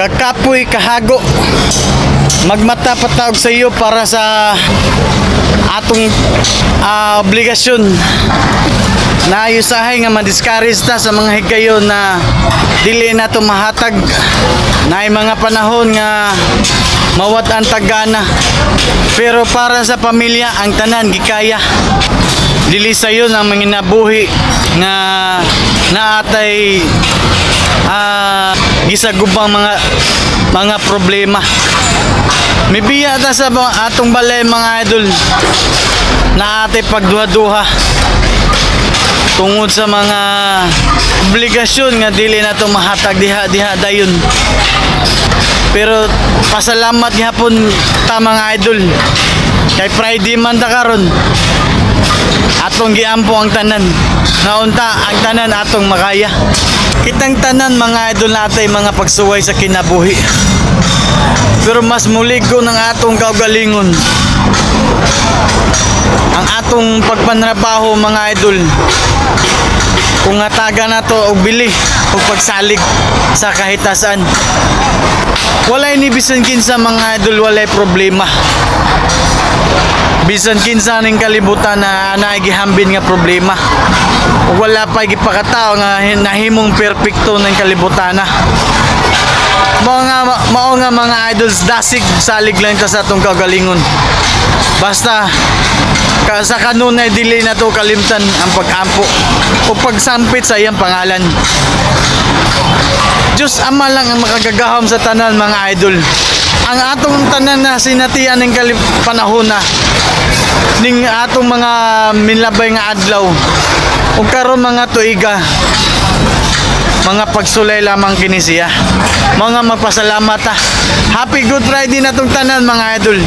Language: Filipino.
Kakapoy kahago, magmata patawag sa iyo para sa atong obligasyon na ayusahay nga madiscourage ta sa mga higayon na dili na to mahatag na mga panahon nga mawat ang tagana, pero para sa pamilya ang tanan gikaya. Dili sayo ang mga nabuhi nga naatay gisagubang mga problema. Mibiya ta sa atong balay mga idol na atay pagduha-duha tungod sa mga obligasyon nga dili na to mahatag diha dayon. Pero pasalamat gyapon ta mga idol kay Friday man ta karon atong giampo ang tanan naunta ang tanan atong makaya. Kitang tanan mga idol natay mga pagsuway sa kinabuhi, pero mas muligo ng atong kaugalingon ang atong pagpanrabaho mga idol. Kung ataga na to og bili og pagsalig sa kahitasan, walay ni bisan kinsa mga idol, walay problema. Bisan kinsa ning kalibutan na naay gihambin nga problema, ug wala pa gipakataw nga nahimong perpekto ng kalibutan na. Mao nga mga idols, dasig salig lang ta sa atong kagalingon. Basta sa kanunay dili na to kalimtan ang pag-ampo o pagsampit sa iyang pangalan. Diyos Ama lang ang makagagahom sa tanan mga idol. Ang atong tanan na sinatian ng panahon na ning atong mga minlabay nga adlaw o karon mga tuiga, mga pagsulay lamang kini siya. Mga magpasalamat ta. Happy Good Friday na tong tanan mga idol.